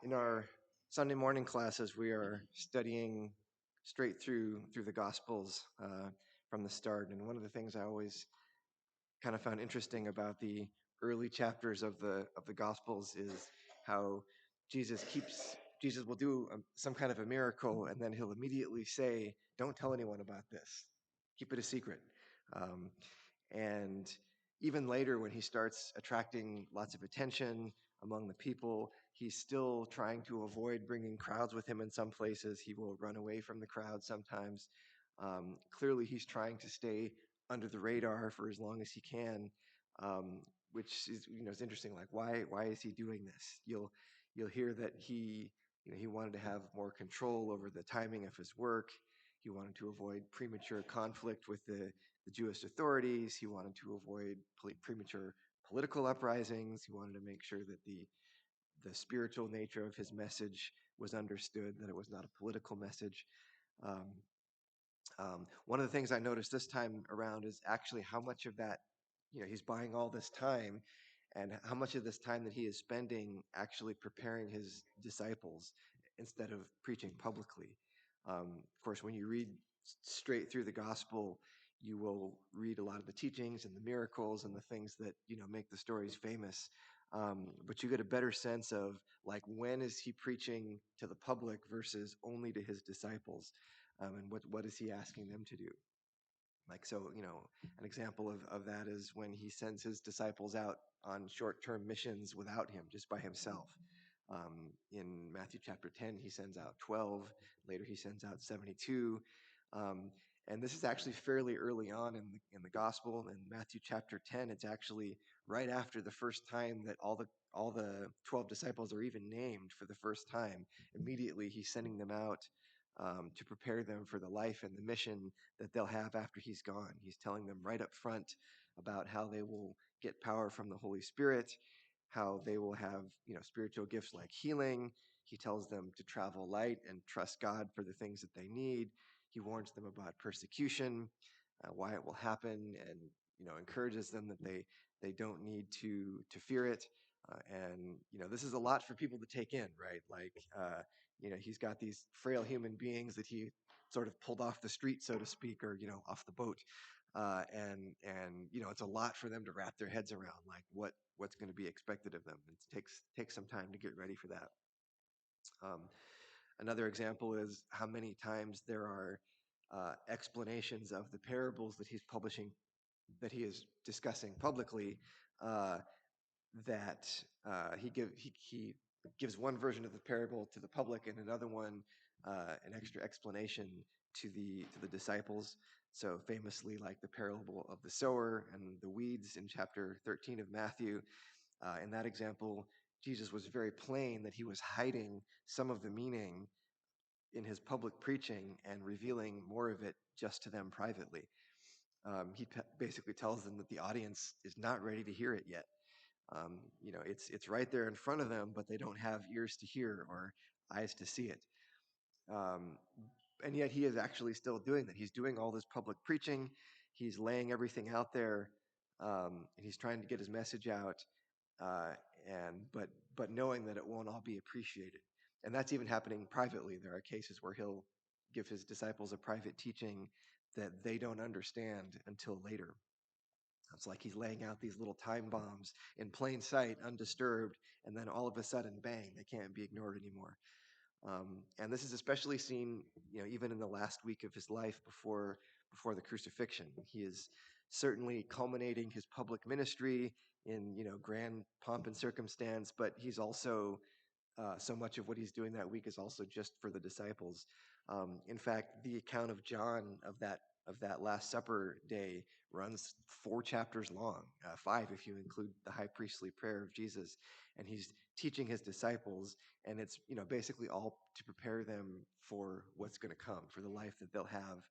In our Sunday morning classes, we are studying straight through the Gospels from the start. And one of the things I always kind of found interesting about the early chapters of the Gospels is how Jesus will do some kind of a miracle, and then he'll immediately say, "Don't tell anyone about this. Keep it a secret." Um, and even later, when he starts attracting lots of attention among the people, he's still trying to avoid bringing crowds with him in some places. He will run away from the crowd sometimes. Clearly, he's trying to stay under the radar for as long as he can, um, which is is interesting. Like, why is he doing this? You'll hear that he wanted to have more control over the timing of his work. He wanted to avoid premature conflict with the Jewish authorities. He wanted to avoid premature political uprisings. He wanted to make sure that the spiritual nature of his message was understood, that it was not a political message. Um, one of the things I noticed this time around is actually how much of that, he's buying all this time, and how much of this time that he is spending actually preparing his disciples instead of preaching publicly. Of course, when you read straight through the gospel, you will read a lot of the teachings and the miracles and the things that make the stories famous. But you get a better sense of like when is he preaching to the public versus only to his disciples, and what is he asking them to do? Like, so, an example of that is when he sends his disciples out on short-term missions without him, just by himself. In Matthew chapter 10, he sends out 12. Later, he sends out 72. Um, and this is actually fairly early on in the gospel. In Matthew chapter 10, it's actually right after the first time that all the 12 disciples are even named for the first time. Immediately, he's sending them out to prepare them for the life and the mission that they'll have after he's gone. He's telling them right up front about how they will get power from the Holy Spirit, how they will have, spiritual gifts like healing. He tells them to travel light and trust God for the things that they need. He warns them about persecution, why it will happen, and encourages them that they don't need to fear it. And this is a lot for people to take in, right? Like, he's got these frail human beings that he sort of pulled off the street, so to speak, or off the boat, and it's a lot for them to wrap their heads around, like what's going to be expected of them. It takes some time to get ready for that. Um, Another example is how many times there are explanations of the parables that that he is discussing publicly, uh, that he gives one version of the parable to the public and another one, an extra explanation to the disciples. So famously, like the parable of the sower and the weeds in chapter 13 of Matthew. In that example, Jesus was very plain that he was hiding some of the meaning in his public preaching and revealing more of it just to them privately. He basically tells them that the audience is not ready to hear it yet. It's right there in front of them, but they don't have ears to hear or eyes to see it. Um, and yet he is actually still doing that. He's doing all this public preaching. He's laying everything out there, and he's trying to get his message out. Uh, but knowing that it won't all be appreciated, and that's even happening privately. There are cases where he'll give his disciples a private teaching that they don't understand until later. It's like he's laying out these little time bombs in plain sight, undisturbed, and then all of a sudden, bang, they can't be ignored anymore. And this is especially seen, even in the last week of his life before the crucifixion. He is certainly culminating his public ministry in grand pomp and circumstance, but he's also so much of what he's doing that week is also just for the disciples. In fact, the account of John of that Last Supper day runs 4 chapters long, 5 if you include the high priestly prayer of Jesus, and he's teaching his disciples, and it's basically all to prepare them for what's going to come, for the life that they'll have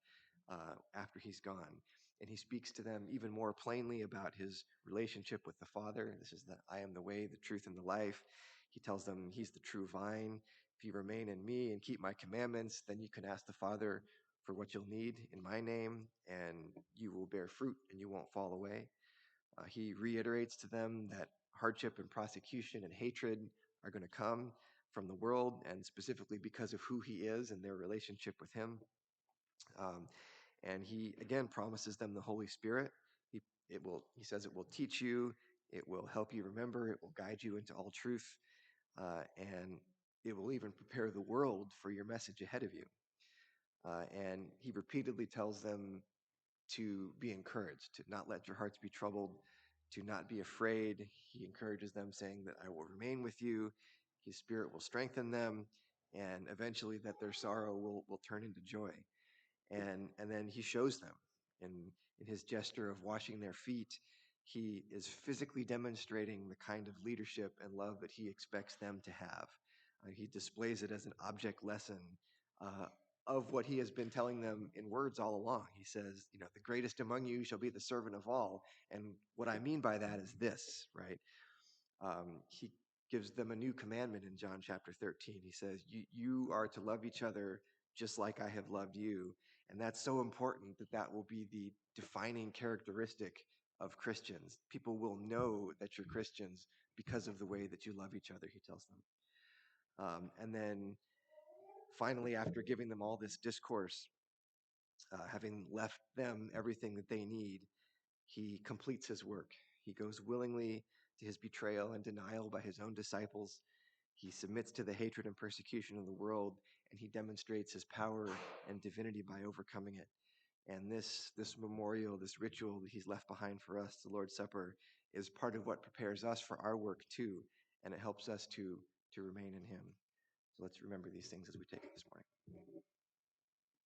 after he's gone. And he speaks to them even more plainly about his relationship with the Father. This is the I am the way, the truth, and the life. He tells them he's the true vine. If you remain in me and keep my commandments, then you can ask the Father for what you'll need in my name, and you will bear fruit and you won't fall away. He reiterates to them that hardship and prosecution and hatred are going to come, from the world, and specifically because of who he is and their relationship with him. Um, and he again promises them the Holy Spirit. He says it will teach you, it will help you remember, it will guide you into all truth, and it will even prepare the world for your message ahead of you. And he repeatedly tells them to be encouraged, to not let your hearts be troubled, to not be afraid. He encourages them, saying that I will remain with you, his spirit will strengthen them, and eventually that their sorrow will turn into joy. And then he shows them in his gesture of washing their feet. He is physically demonstrating the kind of leadership and love that he expects them to have. He displays it as an object lesson uh, of what he has been telling them in words all along. He says, the greatest among you shall be the servant of all. And what I mean by that is this, right? He gives them a new commandment in John chapter 13. He says, you are to love each other just like I have loved you. And that's so important that that will be the defining characteristic of Christians. People will know that you're Christians because of the way that you love each other, he tells them. And then finally, after giving them all this discourse, having left them everything that they need, he completes his work. He goes willingly to his betrayal and denial by his own disciples. He submits to the hatred and persecution of the world, and he demonstrates his power and divinity by overcoming it. And this memorial, this ritual that he's left behind for us, the Lord's Supper, is part of what prepares us for our work too, and it helps us to remain in him. So let's remember these things as we take it this morning.